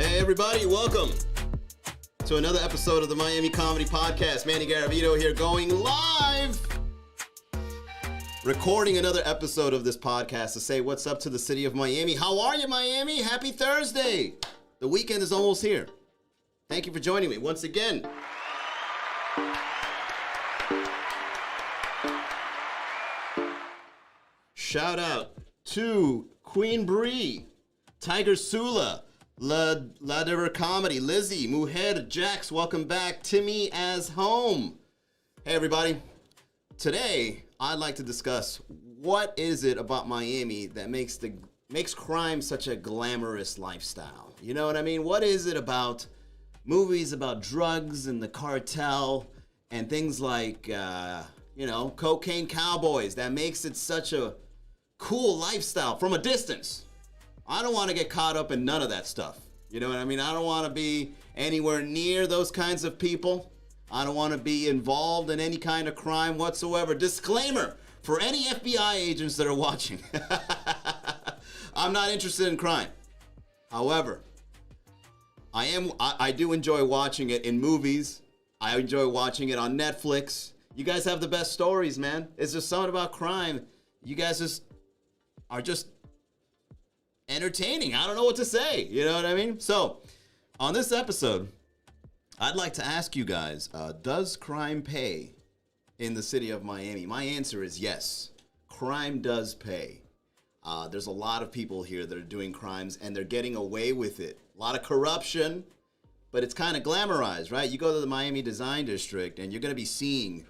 Hey everybody, welcome to another episode of the Miami Comedy Podcast. Manny Garavito here, going live, recording another episode of this podcast to say what's up to the city of Miami. How are you, Miami? Happy Thursday. The weekend is almost here. Thank you for joining me once again. Shout out to Queen Bree, Tiger Sula, La Dever Comedy, Lizzie, Mujer, Jax, welcome back. Timmy as home. Hey everybody. Today, I'd like to discuss what is it about Miami that makes crime such a glamorous lifestyle. You know what I mean? What is it about movies about drugs and the cartel and things like, cocaine cowboys that makes it such a cool lifestyle from a distance? I don't want to get caught up in none of that stuff. You know what I mean? I don't want to be anywhere near those kinds of people. I don't want to be involved in any kind of crime whatsoever. Disclaimer for any FBI agents that are watching. I'm not interested in crime. However, I do enjoy watching it in movies. I enjoy watching it on Netflix. You guys have the best stories, man. It's just something about crime. You guys are just entertaining. I don't know what to say. You know what I mean? So, on this episode, I'd like to ask you guys, does crime pay in the city of Miami? My answer is yes. Crime does pay. There's a lot of people here that are doing crimes and they're getting away with it. A lot of corruption, but it's kind of glamorized, right? You go to the Miami Design District and you're going to be seeing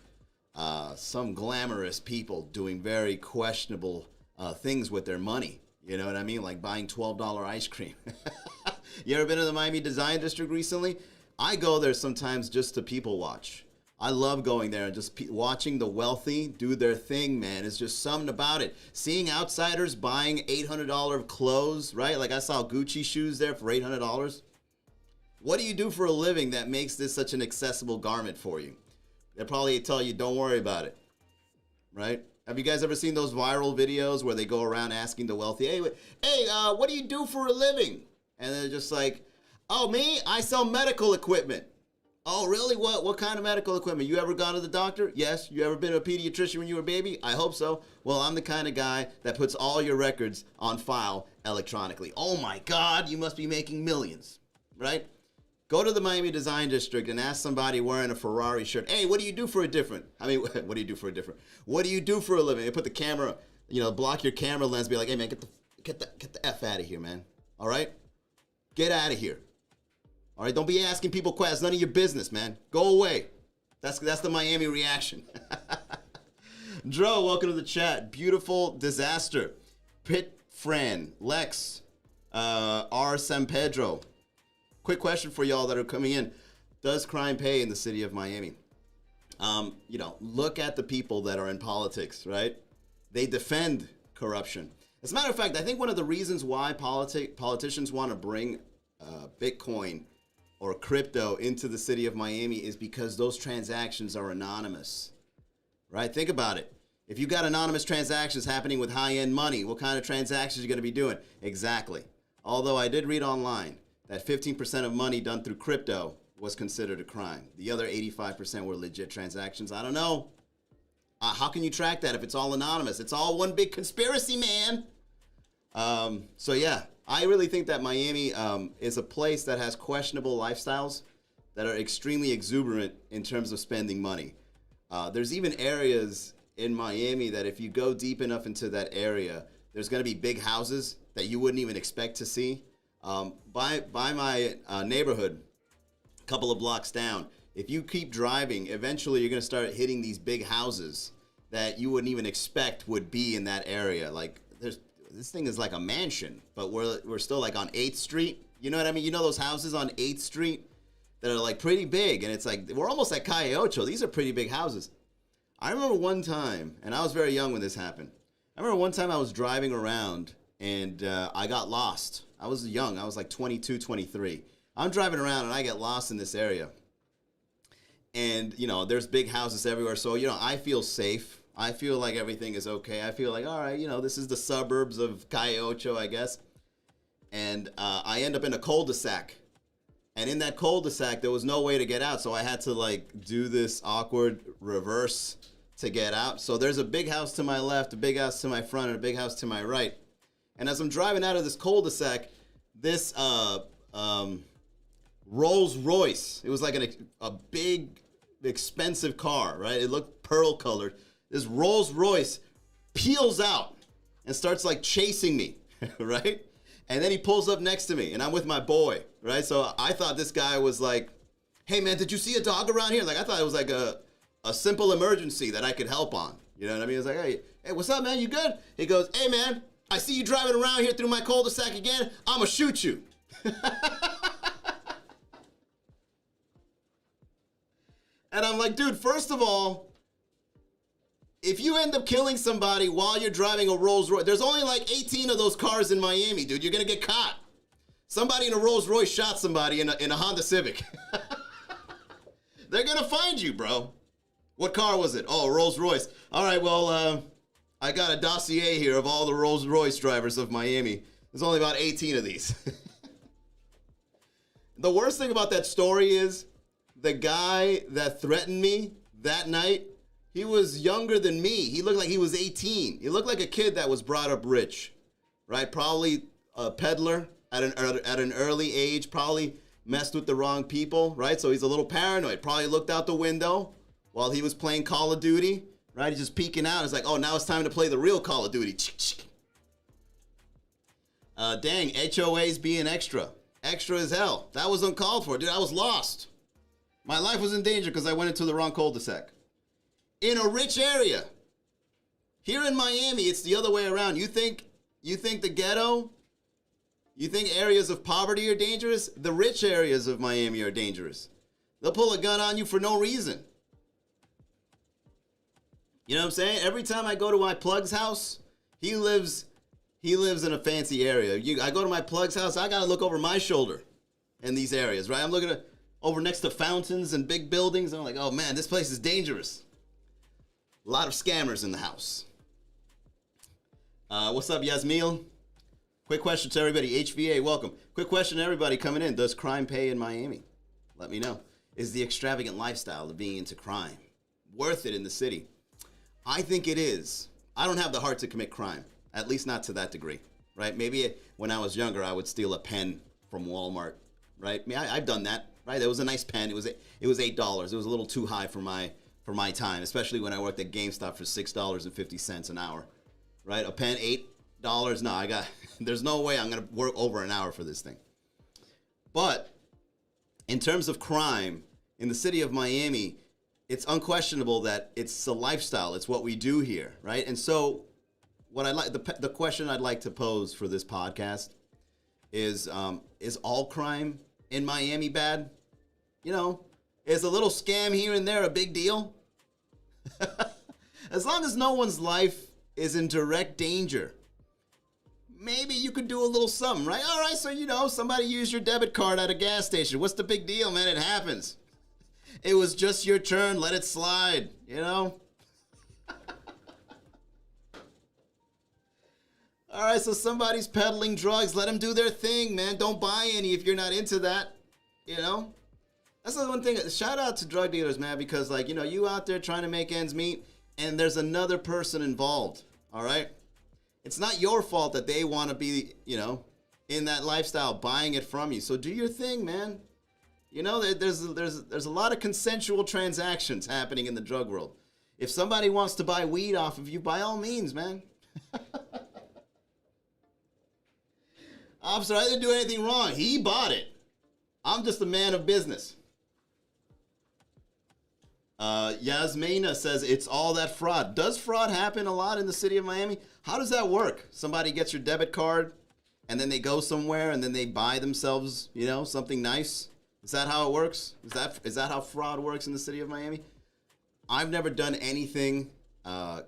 some glamorous people doing very questionable things with their money. You know what I mean? Like buying $12 ice cream. You ever been to the Miami Design District recently? I go there sometimes just to people watch. I love going there and just watching the wealthy do their thing, man. It's just something about it. Seeing outsiders buying $800 clothes, right? Like I saw Gucci shoes there for $800. What do you do for a living that makes this such an accessible garment for you? They'll probably tell you, don't worry about it, right? Have you guys ever seen those viral videos where they go around asking the wealthy, hey, what do you do for a living? And they're just like, oh, me? I sell medical equipment. Oh, really? What kind of medical equipment? You ever gone to the doctor? Yes. You ever been to a pediatrician when you were a baby? I hope so. Well, I'm the kind of guy that puts all your records on file electronically. Oh my God, you must be making millions, right? Go to the Miami Design District and ask somebody wearing a Ferrari shirt, hey, what do you do for a different? What do you do for a different? What do you do for a living? They put the camera, block your camera lens, be like, hey man, get the F out of here, man. All right? Get out of here. All right? Don't be asking people questions. None of your business, man. Go away. That's the Miami reaction. Dro, welcome to the chat. Beautiful Disaster. Pit Fran, Lex, R. San Pedro. Quick question for y'all that are coming in. Does crime pay in the city of Miami? Look at the people that are in politics, right? They defend corruption. As a matter of fact, I think one of the reasons why politicians want to bring Bitcoin or crypto into the city of Miami is because those transactions are anonymous, right? Think about it. If you got anonymous transactions happening with high-end money, what kind of transactions are you going to be doing? Exactly. Although I did read online that 15% of money done through crypto was considered a crime. The other 85% were legit transactions. I don't know. How can you track that if it's all anonymous? It's all one big conspiracy, man. So yeah, I really think that Miami is a place that has questionable lifestyles that are extremely exuberant in terms of spending money. There's even areas in Miami that if you go deep enough into that area, there's gonna be big houses that you wouldn't even expect to see. By my neighborhood, a couple of blocks down, if you keep driving, eventually you're going to start hitting these big houses that you wouldn't even expect would be in that area. Like this thing is like a mansion, but we're still like on 8th Street. You know what I mean? You know those houses on 8th Street that are like pretty big, and it's like we're almost at Calle Ocho. These are pretty big houses. I remember one time, and I was very young when this happened. I remember one time I was driving around and I got lost. I was young. I was like 22, 23. I'm driving around and I get lost in this area. And, there's big houses everywhere. So, I feel safe. I feel like everything is okay. I feel like, all right, this is the suburbs of Calle Ocho, I guess. And I end up in a cul-de-sac. And in that cul-de-sac, there was no way to get out. So I had to like do this awkward reverse to get out. So there's a big house to my left, a big house to my front, and a big house to my right. And as I'm driving out of this cul-de-sac, this Rolls Royce, it was like a big, expensive car, right? It looked pearl colored. This Rolls Royce peels out and starts like chasing me, right? And then he pulls up next to me, and I'm with my boy, right? So I thought this guy was like, hey, man, did you see a dog around here? Like, I thought it was like a simple emergency that I could help on. You know what I mean? It's like, hey, what's up, man? You good? He goes, hey, man, I see you driving around here through my cul-de-sac again. I'm going to shoot you. And I'm like, dude, first of all, if you end up killing somebody while you're driving a Rolls Royce, there's only like 18 of those cars in Miami, dude. You're going to get caught. Somebody in a Rolls Royce shot somebody in a Honda Civic. They're going to find you, bro. What car was it? Oh, Rolls Royce. All right, well, I got a dossier here of all the Rolls Royce drivers of Miami. There's only about 18 of these. The worst thing about that story is the guy that threatened me that night, he was younger than me. He looked like he was 18. He looked like a kid that was brought up rich, right? Probably a peddler at an early age, probably messed with the wrong people, right? So he's a little paranoid. Probably looked out the window while he was playing Call of Duty, right? He's just peeking out. It's like, oh, now it's time to play the real Call of Duty. Dang, HOA's being extra. Extra as hell. That was uncalled for, dude. I was lost. My life was in danger because I went into the wrong cul-de-sac. In a rich area. Here in Miami, it's the other way around. You think the ghetto, you think areas of poverty are dangerous? The rich areas of Miami are dangerous. They'll pull a gun on you for no reason. You know what I'm saying? Every time I go to my plug's house, he lives in a fancy area. I go to my plug's house, I gotta look over my shoulder in these areas, right? I'm looking over next to fountains and big buildings, and I'm like, oh man, this place is dangerous. A lot of scammers in the house. What's up, Yasmil? Quick question to everybody. HVA, welcome. Quick question to everybody coming in. Does crime pay in Miami? Let me know. Is the extravagant lifestyle of being into crime worth it in the city? I think it is. I don't have the heart to commit crime, at least not to that degree, right? Maybe when I was younger, I would steal a pen from Walmart, right? I mean, I've done that, right? It was a nice pen. It was $8. It was a little too high for my time, especially when I worked at GameStop for $6.50 an hour, right? A pen, $8. No, there's no way I'm going to work over an hour for this thing. But in terms of crime in the city of Miami, it's unquestionable that it's a lifestyle. It's what we do here, right? And so what I like, the question I'd like to pose for this podcast is all crime in Miami bad? You know, is a little scam here and there a big deal? As long as no one's life is in direct danger, maybe you could do a little something, right? All right, so, you know, somebody used your debit card at a gas station. What's the big deal, man? It happens. It was just your turn. Let it slide, you know? All right, so somebody's peddling drugs. Let them do their thing, man. Don't buy any if you're not into that, you know? That's the one thing. Shout out to drug dealers, man, because, like, you know, you out there trying to make ends meet, and there's another person involved, all right? It's not your fault that they want to be, you know, in that lifestyle, buying it from you. So do your thing, man. You know, there's a lot of consensual transactions happening in the drug world. If somebody wants to buy weed off of you, by all means, man. Officer, I didn't do anything wrong. He bought it. I'm just a man of business. Yasmina says it's all that fraud. Does fraud happen a lot in the city of Miami? How does that work? Somebody gets your debit card and then they go somewhere and then they buy themselves, you know, something nice. Is that how it works? Is that how fraud works in the city of Miami? I've never done anything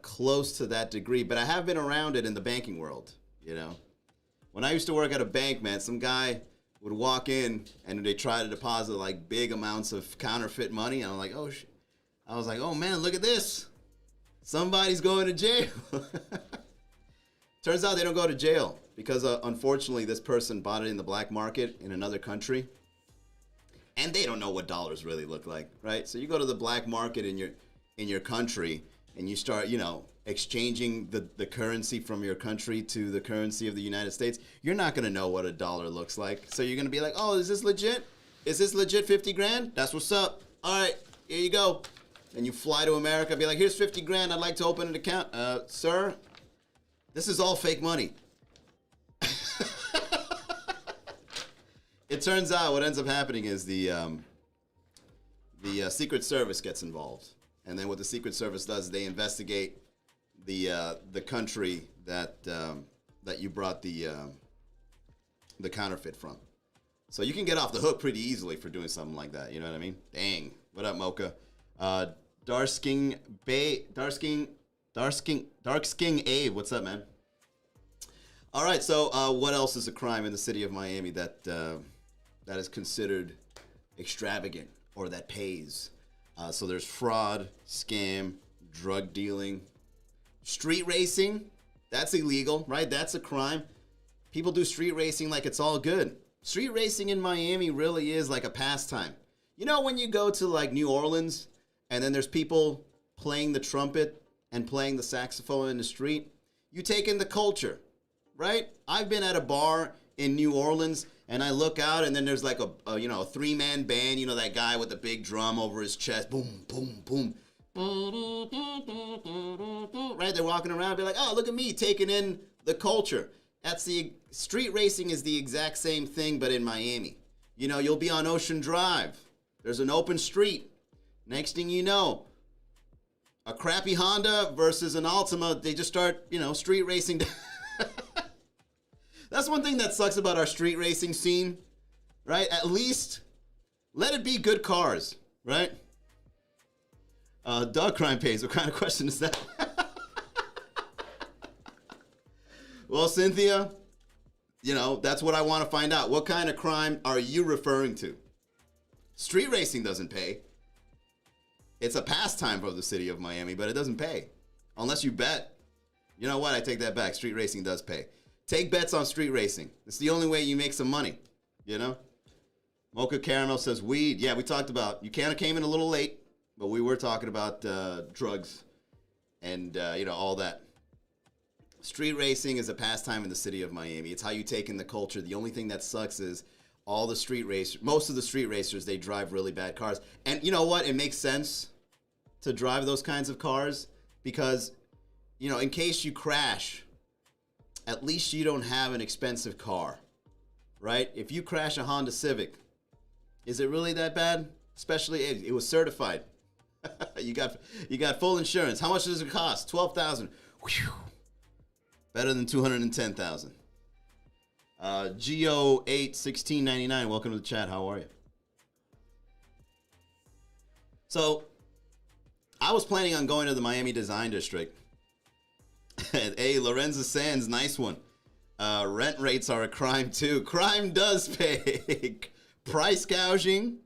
close to that degree, but I have been around it in the banking world, you know. When I used to work at a bank, man, some guy would walk in and they try to deposit like big amounts of counterfeit money. And I'm like, oh, shit. I was like, oh man, look at this. Somebody's going to jail. Turns out they don't go to jail because unfortunately this person bought it in the black market in another country. and they don't know what dollars really look like, right? So you go to the black market in your country, and you start, exchanging the currency from your country to the currency of the United States. You're not gonna know what a dollar looks like. So you're gonna be like, oh, is this legit? Is this legit 50 grand? That's what's up. All right, here you go. And you fly to America, be like, here's 50 grand. I'd like to open an account. Sir, this is all fake money. It turns out what ends up happening is the Secret Service gets involved. And then what the Secret Service does, they investigate the country that you brought the counterfeit from. So you can get off the hook pretty easily for doing something like that. You know what I mean? Dang. What up, Mocha? Darksking Abe. What's up, man? All right. So what else is a crime in the city of Miami that is considered extravagant or that pays? So there's fraud, scam, drug dealing, street racing. That's illegal, right? That's a crime. People do street racing like it's all good. Street racing in Miami really is like a pastime. You know when you go to like New Orleans and then there's people playing the trumpet and playing the saxophone in the street? You take in the culture, right? I've been at a bar in New Orleans and I look out and then there's like a three-man band, that guy with the big drum over his chest. Boom, boom, boom. Right? They're walking around and be like, oh, look at me taking in the culture. Street racing is the exact same thing, but in Miami. You'll be on Ocean Drive. There's an open street. Next thing you know, a crappy Honda versus an Altima, they just start, street racing. That's one thing that sucks about our street racing scene, right? At least let it be good cars, right? Dog crime pays. What kind of question is that? Well, Cynthia, that's what I want to find out. What kind of crime are you referring to? Street racing doesn't pay. It's a pastime for the city of Miami, but it doesn't pay. Unless you bet. You know what? I take that back. Street racing does pay. Take bets on street racing. It's the only way you make some money, Mocha Caramel says weed. Yeah, we talked about, you kind of came in a little late, but we were talking about drugs and, all that. Street racing is a pastime in the city of Miami. It's how you take in the culture. The only thing that sucks is most of the street racers, they drive really bad cars. And you know what? It makes sense to drive those kinds of cars because, in case you crash, at least you don't have an expensive car, right? If you crash a Honda Civic, is it really that bad? Especially it was certified. You got full insurance. How much does it cost? $12,000. Better than $210,000. Go81699. Welcome to the chat. How are you? So, I was planning on going to the Miami Design District. Hey, Lorenzo Sands, nice one. Rent rates are a crime too. Crime does pay. Price gouging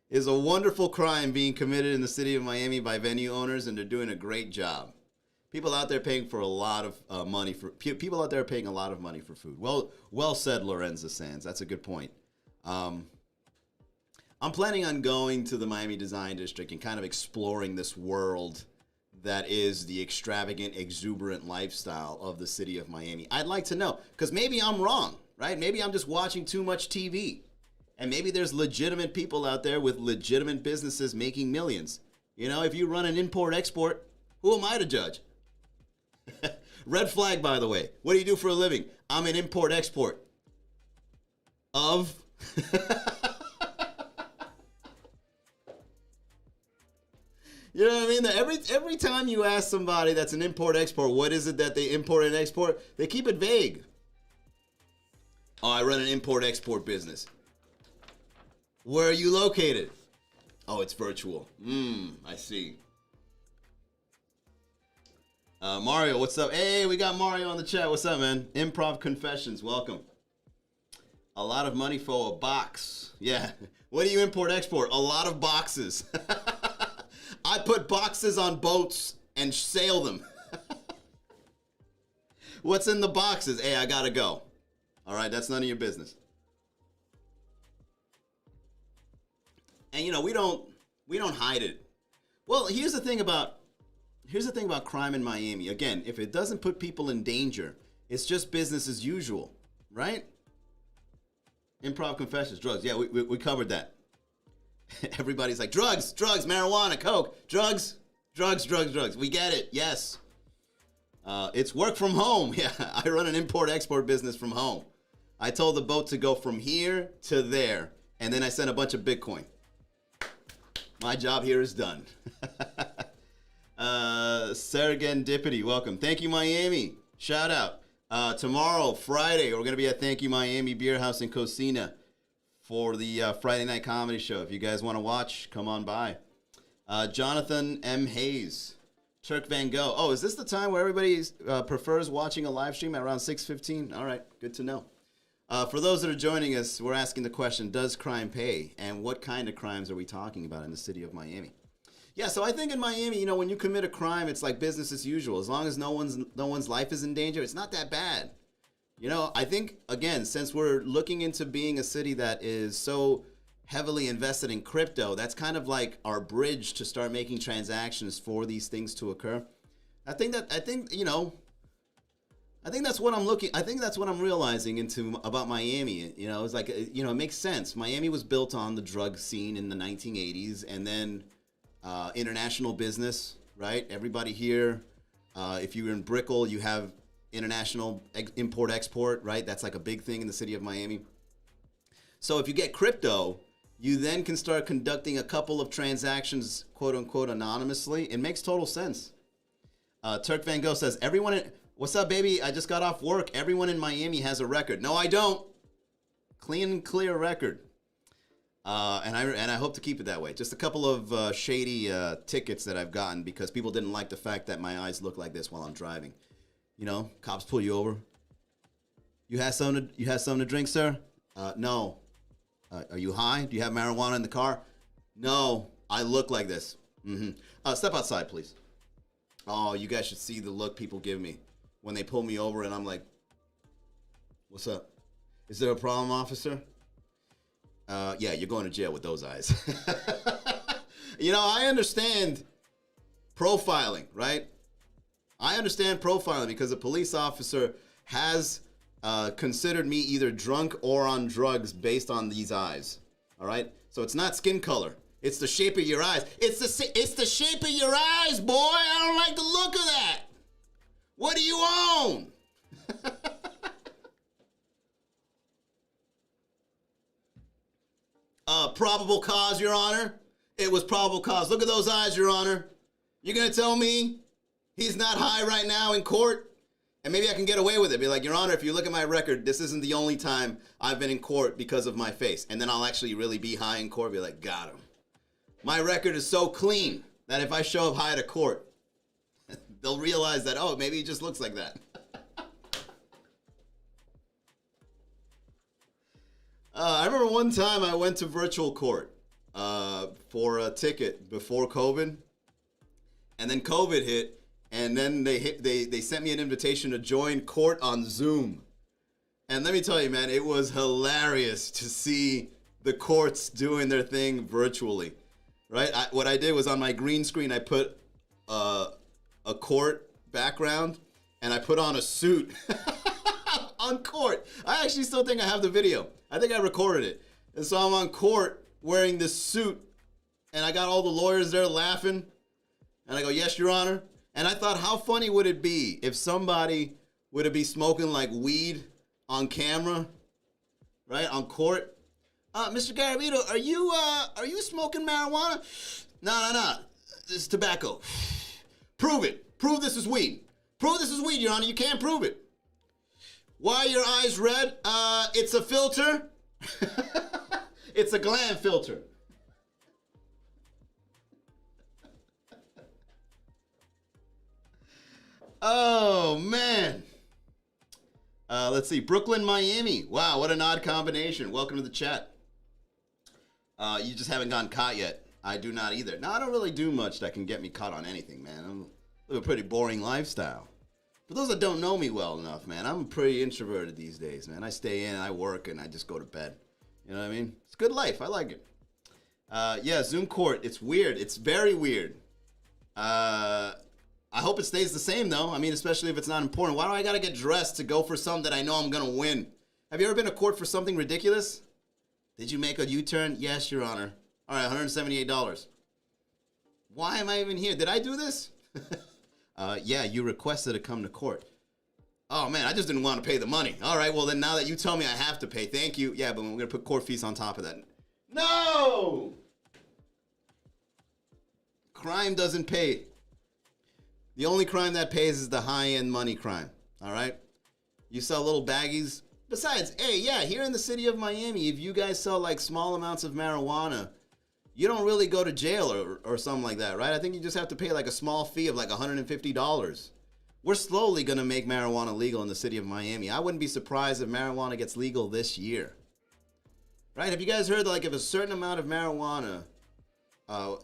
is a wonderful crime being committed in the city of Miami by venue owners, and they're doing a great job. People out there paying for a lot of money for people out there paying a lot of money for food. Well said, Lorenzo Sands. That's a good point. I'm planning on going to the Miami Design District and kind of exploring this world that is the extravagant, exuberant lifestyle of the city of Miami. I'd like to know, because maybe I'm wrong, right? Maybe I'm just watching too much TV. And maybe there's legitimate people out there with legitimate businesses making millions. If you run an import-export, who am I to judge? Red flag, by the way. What do you do for a living? I'm an import-export. Of? You know what I mean? Every time you ask somebody that's an import-export, what is it that they import and export? They keep it vague. Oh, I run an import-export business. Where are you located? Oh, it's virtual. I see. Mario, what's up? Hey, we got Mario on the chat. What's up, man? Improv Confessions, welcome. A lot of money for a box. Yeah. What do you import-export? A lot of boxes. I put boxes on boats and sail them. What's in the boxes? Hey, I gotta go. All right, that's none of your business. And we don't hide it. Well, here's the thing about crime in Miami. Again, if it doesn't put people in danger, it's just business as usual, right? Improv confessions, drugs. Yeah, we covered that. Everybody's like, drugs, marijuana, coke, drugs. We get it, yes. It's work from home. Yeah, I run an import-export business from home. I told the boat to go from here to there, and then I sent a bunch of Bitcoin. My job here is done. Serendipity, welcome. Thank you, Miami. Shout out. Tomorrow, Friday, we're going to be at Thank You Miami Beer House in Cocina for the Friday night comedy show. If you guys want to watch, come on by. Jonathan M. Hayes. Turk Van Gogh. Oh, is this the time where everybody prefers watching a live stream at around 6:15? All right, good to know. For those that are joining us, we're asking the question, does crime pay? And what kind of crimes are we talking about in the city of Miami? Yeah, so I think in Miami, when you commit a crime, it's like business as usual. As long as no one's life is in danger, it's not that bad. I think, again, since we're looking into being a city that is so heavily invested in crypto, that's kind of like our bridge to start making transactions for these things to occur. I think that's what I'm realizing about Miami. It's like, it makes sense. Miami was built on the drug scene in the 1980s, and then international business, right? Everybody here, if you're in Brickell, you have international import-export, right? That's like a big thing in the city of Miami. So if you get crypto, you then can start conducting a couple of transactions, quote-unquote, anonymously. It makes total sense. Turk Van Gogh says, what's up, baby? I just got off work. Everyone in Miami has a record. No, I don't. Clean and clear record. And I hope to keep it that way. Just a couple of shady tickets that I've gotten because people didn't like the fact that my eyes look like this while I'm driving. Cops pull you over. You have something to drink, sir? No. Are you high? Do you have marijuana in the car? No. I look like this. Mm-hmm. Step outside, please. Oh, you guys should see the look people give me when they pull me over and I'm like, what's up? Is there a problem, officer? Yeah, you're going to jail with those eyes. I understand profiling, right? I understand profiling because a police officer has considered me either drunk or on drugs based on these eyes. All right? So it's not skin color. It's the shape of your eyes. It's the shape of your eyes, boy. I don't like the look of that. What do you own? Probable cause, Your Honor. It was probable cause. Look at those eyes, Your Honor. You're going to tell me he's not high right now in court? And maybe I can get away with it. Be like, Your Honor, if you look at my record, this isn't the only time I've been in court because of my face. And then I'll actually really be high in court. Be like, got him. My record is so clean that if I show up high to court, they'll realize that, oh, maybe he just looks like that. I remember one time I went to virtual court for a ticket before COVID. And then COVID hit. And then they sent me an invitation to join court on Zoom. And let me tell you, man, it was hilarious to see the courts doing their thing virtually. Right? What I did was on my green screen, I put a court background and I put on a suit on court. I actually still think I have the video. I think I recorded it. And so I'm on court wearing this suit and I got all the lawyers there laughing. And I go, yes, Your Honor. And I thought, how funny would it be if somebody would be smoking like weed on camera, right, on court? Mr. Garavito, are you smoking marijuana? No. This is tobacco. Prove it. Prove this is weed. Prove this is weed, Your Honor. You can't prove it. Why are your eyes red? It's a filter. It's a gland filter. Oh, man. Let's see. Brooklyn, Miami. Wow, what an odd combination. Welcome to the chat. You just haven't gotten caught yet. I do not either. Now, I don't really do much that can get me caught on anything, man. I live a pretty boring lifestyle. For those that don't know me well enough, man, I'm pretty introverted these days, man. I stay in, I work, and I just go to bed. You know what I mean? It's a good life. I like it. Yeah, Zoom court. It's weird. It's very weird. I hope it stays the same though. I mean, especially if it's not important. Why do I gotta get dressed to go for something that I know I'm gonna win? Have you ever been to court for something ridiculous? Did you make a U-turn? Yes, Your Honor. All right, $178. Why am I even here? Did I do this? Yeah, you requested to come to court. Oh man, I just didn't want to pay the money. All right, well then now that you tell me I have to pay, thank you. Yeah, but we're gonna put court fees on top of that. No! Crime doesn't pay. The only crime that pays is the high-end money crime. All right? You sell little baggies. Besides, hey, yeah, here in the city of Miami, if you guys sell like small amounts of marijuana, you don't really go to jail or something like that, right? I think you just have to pay like a small fee of like $150. We're slowly going to make marijuana legal in the city of Miami. I wouldn't be surprised if marijuana gets legal this year. Right? Have you guys heard that like if a certain amount of marijuana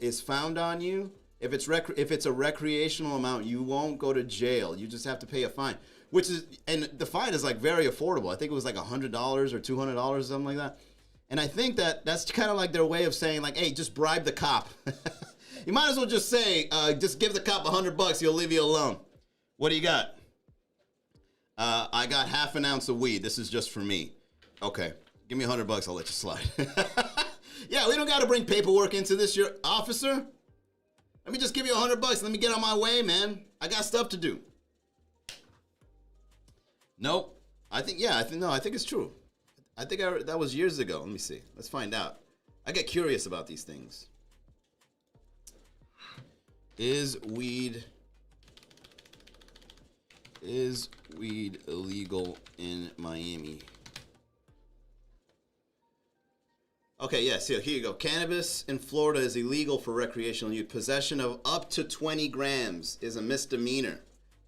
is found on you, if it's a recreational amount, you won't go to jail. You just have to pay a fine, which is, and the fine is like very affordable. I think it was like $100 or $200 or something like that. And I think that's kind of like their way of saying like, hey, just bribe the cop. You might as well just say, just give the cop $100, he'll leave you alone. What do you got? I got half an ounce of weed. This is just for me. Okay, give me $100, I'll let you slide. Yeah, we don't got to bring paperwork into this, your officer. Let me just give you $100. Let me get on my way, man. I got stuff to do. Nope. I think it's true. I think that was years ago. Let me see. Let's find out. I get curious about these things. Is weed illegal in Miami? Okay, yes, here you go. Cannabis in Florida is illegal for recreational use. Possession of up to 20 grams is a misdemeanor,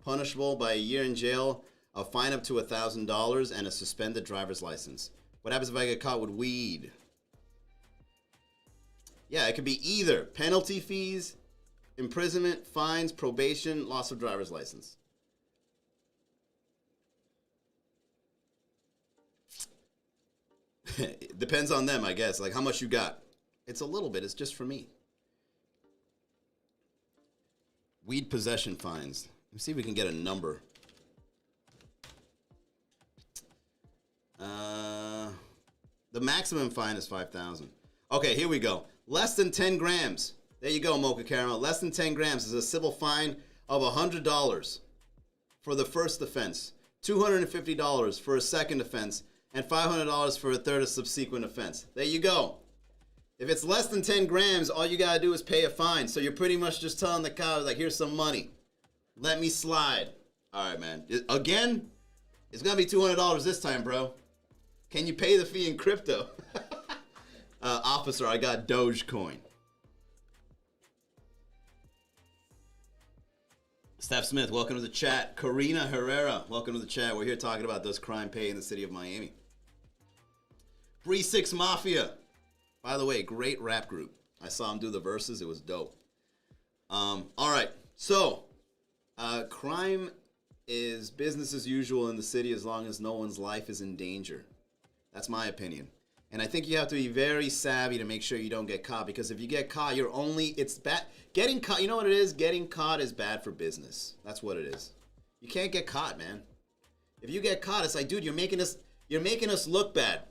punishable by a year in jail, a fine up to $1,000, and a suspended driver's license. What happens if I get caught with weed? Yeah, it could be either penalty fees, imprisonment, fines, probation, loss of driver's license. It depends on them, I guess. Like how much you got. It's a little bit. It's just for me. Weed possession fines. Let's see if we can get a number. The maximum fine is $5,000. Okay, here we go. Less than 10 grams. There you go, Mocha Caramel. Less than 10 grams is a civil fine of $100 for the first offense, $250 for a second offense, and $500 for a third or subsequent offense. There you go. If it's less than 10 grams, all you gotta do is pay a fine. So you're pretty much just telling the cops, like, here's some money. Let me slide. All right, man. Again, it's gonna be $200 this time, bro. Can you pay the fee in crypto? Officer, I got Dogecoin. Steph Smith, welcome to the chat. Karina Herrera, welcome to the chat. We're here talking about does crime pay in the city of Miami. Bree 6 Mafia. By the way, great rap group. I saw him do the verses. It was dope. All right. So, crime is business as usual in the city as long as no one's life is in danger. That's my opinion. And I think you have to be very savvy to make sure you don't get caught, because if you get caught, it's bad. Getting caught, you know what it is? Getting caught is bad for business. That's what it is. You can't get caught, man. If you get caught, it's like, dude, you're making us look bad.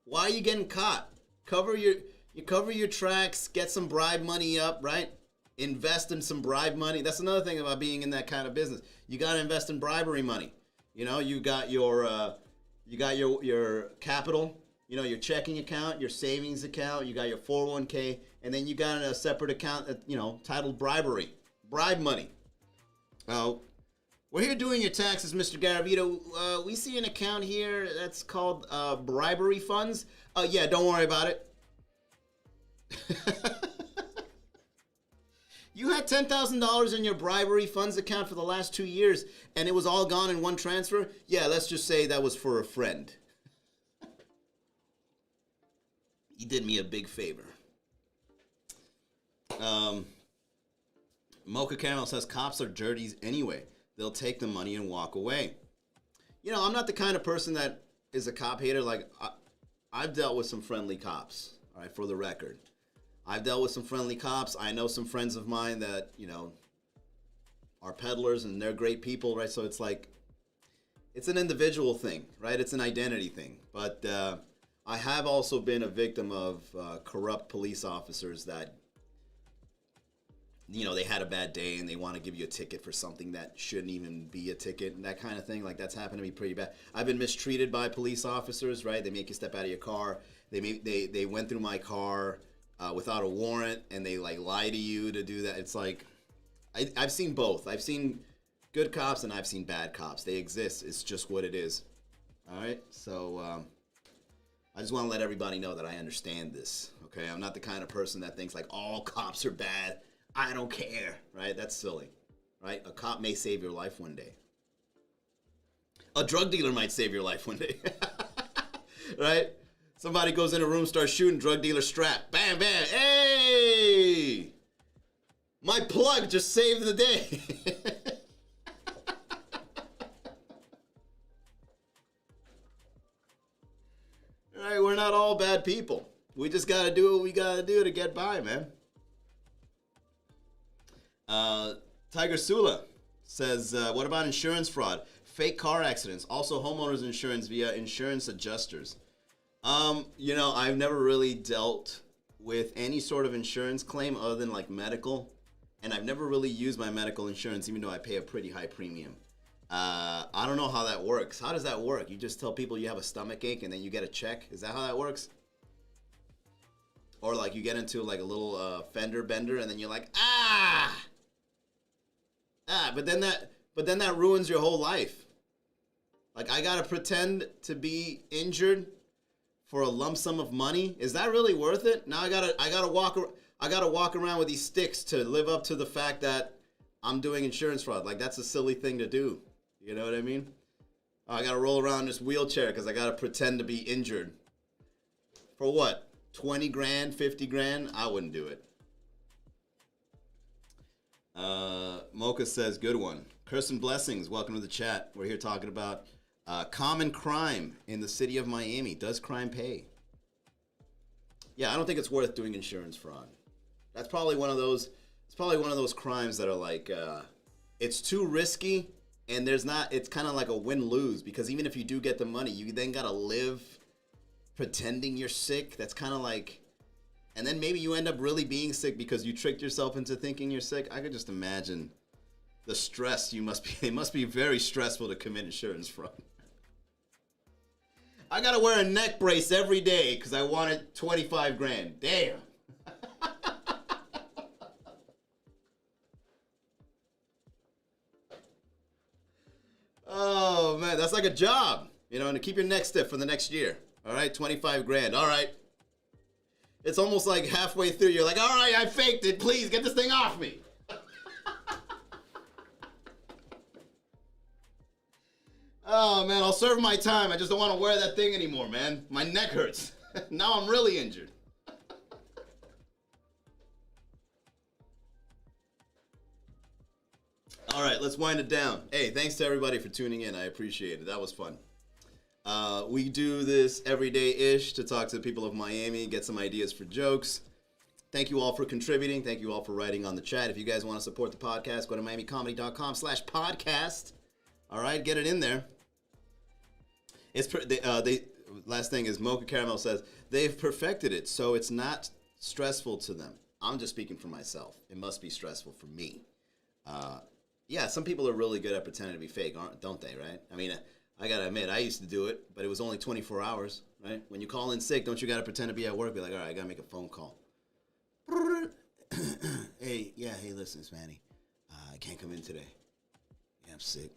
Why are you getting caught? Cover your tracks, get some bribe money up, right? Invest in some bribe money. That's another thing about being in that kind of business. You got to invest in bribery money. You know, you got your capital, you know, your checking account, your savings account, you got your 401k, and then you got a separate account, titled bribe money. We're here doing your taxes, Mr. Garavito. We see an account here that's called bribery funds. Yeah, don't worry about it. You had $10,000 in your bribery funds account for the last 2 years, and it was all gone in one transfer? Yeah, let's just say that was for a friend. He did me a big favor. Mocha Caramel says cops are dirties anyway. They'll take the money and walk away. You know, I'm not the kind of person that is a cop hater. Like, I've dealt with some friendly cops, all right, for the record. I've dealt with some friendly cops. I know some friends of mine that, are peddlers, and they're great people, right? So it's like, it's an individual thing, right? It's an identity thing. But I have also been a victim of corrupt police officers that, they had a bad day and they want to give you a ticket for something that shouldn't even be a ticket and that kind of thing. Like, that's happened to me pretty bad. I've been mistreated by police officers, right? They make you step out of your car. They went through my car without a warrant, and they like lie to you to do that. It's like, I've seen both. I've seen good cops and I've seen bad cops. They exist. It's just what it is. All right. So I just want to let everybody know that I understand this. Okay. I'm not the kind of person that thinks like all cops are bad. I don't care. Right. That's silly. Right. A cop may save your life one day. A drug dealer might save your life one day. Right. Somebody goes in a room, starts shooting, drug dealer strap. Bam, bam. Hey! My plug just saved the day. All right, we're not all bad people. We just got to do what we got to do to get by, man. Tiger Sula says, what about insurance fraud? Fake car accidents. Also homeowners insurance via insurance adjusters. I've never really dealt with any sort of insurance claim other than like medical. And I've never really used my medical insurance, even though I pay a pretty high premium. I don't know how that works. How does that work? You just tell people you have a stomach ache and then you get a check? Is that how that works? Or like you get into like a little fender bender and then you're like, but then that ruins your whole life. Like, I gotta pretend to be injured for a lump sum of money. Is that really worth it? Now I gotta walk around with these sticks to live up to the fact that I'm doing insurance fraud. Like, that's a silly thing to do. You know what I mean? I gotta roll around in this wheelchair because I gotta pretend to be injured. For what? 20 grand, 50 grand? I wouldn't do it. Mocha says, good one. Curse and blessings. Welcome to the chat. We're here talking about common crime in the city of Miami. Does crime pay? Yeah, I don't think it's worth doing insurance fraud. That's probably one of those. It's probably one of those crimes that are like, it's too risky, and it's kind of like a win-lose, because even if you do get the money, you then gotta live pretending you're sick. That's kind of like, and then maybe you end up really being sick because you tricked yourself into thinking you're sick. I could just imagine the stress you must be. It must be very stressful to commit insurance fraud. I gotta wear a neck brace every day because I wanted 25 grand. Damn. Oh man, that's like a job, and to keep your neck stiff for the next year. All right, 25 grand. All right. It's almost like halfway through, you're like, all right, I faked it. Please get this thing off me. Oh man, I'll serve my time. I just don't want to wear that thing anymore, man. My neck hurts. Now I'm really injured. All right, let's wind it down. Hey, thanks to everybody for tuning in. I appreciate it. That was fun. We do this every day-ish to talk to the people of Miami, get some ideas for jokes. Thank you all for contributing. Thank you all for writing on the chat. If you guys want to support the podcast, go to miamicomedy.com/podcast. All right, get it in there. Last thing is Mocha Caramel says, they've perfected it, so it's not stressful to them. I'm just speaking for myself. It must be stressful for me. Yeah, some people are really good at pretending to be fake, don't they, right? I mean, I gotta admit, I used to do it, but it was only 24 hours, right? When you call in sick, don't you gotta pretend to be at work? Be like, all right, I gotta make a phone call. Hey, listen, it's Manny. I can't come in today. Yeah, I'm sick.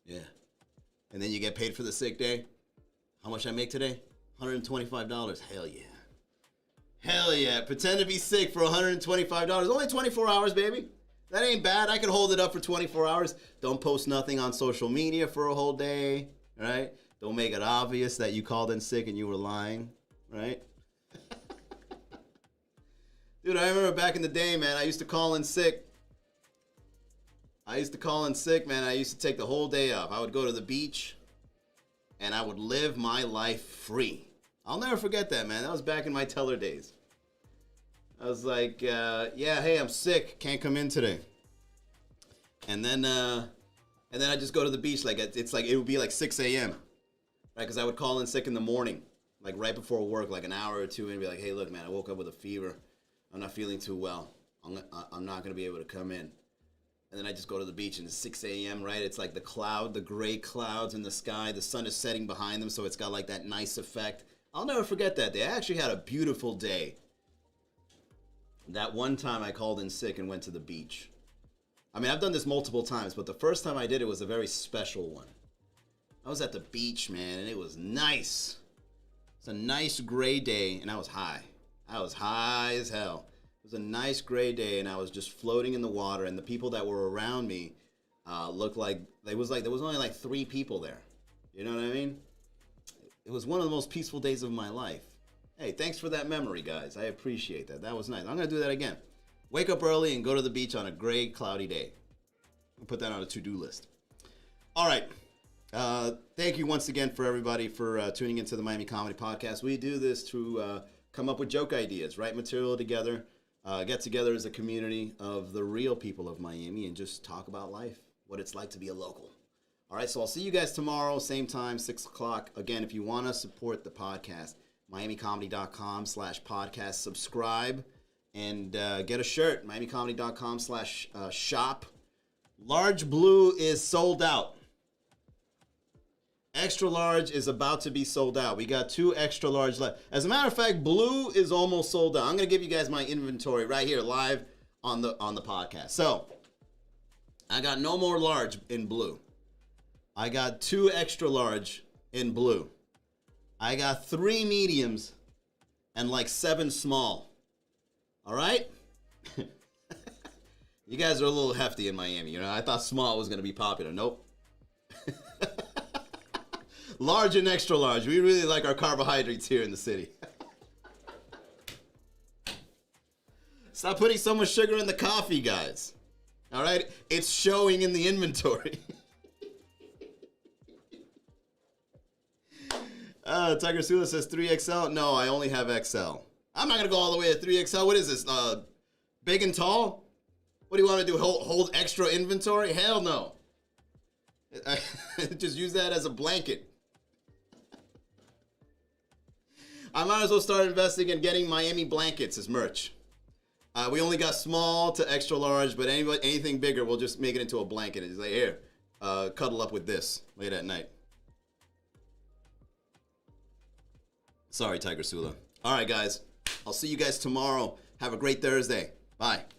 Yeah. And then you get paid for the sick day. How much I make today? $125. Hell yeah. Hell yeah. Pretend to be sick for $125. Only 24 hours, baby. That ain't bad. I could hold it up for 24 hours. Don't post nothing on social media for a whole day, right? Don't make it obvious that you called in sick and you were lying, right? Dude, I remember back in the day, man, I used to call in sick. Man. I used to take the whole day off. I would go to the beach, and I would live my life free. I'll never forget that, man. That was back in my teller days. I was like, yeah, hey, I'm sick, can't come in today. And then I just go to the beach. Like it's like it would be like 6 a.m. right? Because I would call in sick in the morning, like right before work, like an hour or two, and be like, hey, look, man, I woke up with a fever. I'm not feeling too well. I'm not gonna be able to come in. And then I just go to the beach, and it's 6 a.m., right? It's like the gray clouds in the sky. The sun is setting behind them, so it's got like that nice effect. I'll never forget that day. I actually had a beautiful day. That one time I called in sick and went to the beach. I mean, I've done this multiple times, but the first time I did it was a very special one. I was at the beach, man, and it was nice. It's a nice gray day, and I was high. I was high as hell. It was a nice gray day, and I was just floating in the water, and the people that were around me looked like there was only like 3 people there. You know what I mean? It was one of the most peaceful days of my life. Hey, thanks for that memory, guys. I appreciate that. That was nice. I'm going to do that again. Wake up early and go to the beach on a gray, cloudy day. I'll put that on a to-do list. All right. Thank you once again for everybody for tuning into the Miami Comedy Podcast. We do this to come up with joke ideas, write material together, get together as a community of the real people of Miami and just talk about life, what it's like to be a local. All right, so I'll see you guys tomorrow, same time, 6 o'clock. Again, if you want to support the podcast, miamicomedy.com/podcast. Subscribe and get a shirt, miamicomedy.com/shop. Large blue is sold out. Extra large is about to be sold out. We got 2 extra large left. As a matter of fact, blue is almost sold out. I'm going to give you guys my inventory right here live on the podcast. So, I got no more large in blue. I got 2 extra large in blue. I got 3 mediums and like 7 small. All right? You guys are a little hefty in Miami. You know, I thought small was going to be popular. Nope. Large and extra large. We really like our carbohydrates here in the city. Stop putting so much sugar in the coffee, guys. All right? It's showing in the inventory. Tiger Sula says 3XL. No, I only have XL. I'm not going to go all the way to 3XL. What is this? Big and tall? What do you want to do? Hold extra inventory? Hell no. Just use that as a blanket. I might as well start investing in getting Miami blankets as merch. We only got small to extra large, but anything bigger, we'll just make it into a blanket. It's like, here, cuddle up with this late at night. Sorry, Tiger Sula. All right, guys. I'll see you guys tomorrow. Have a great Thursday. Bye.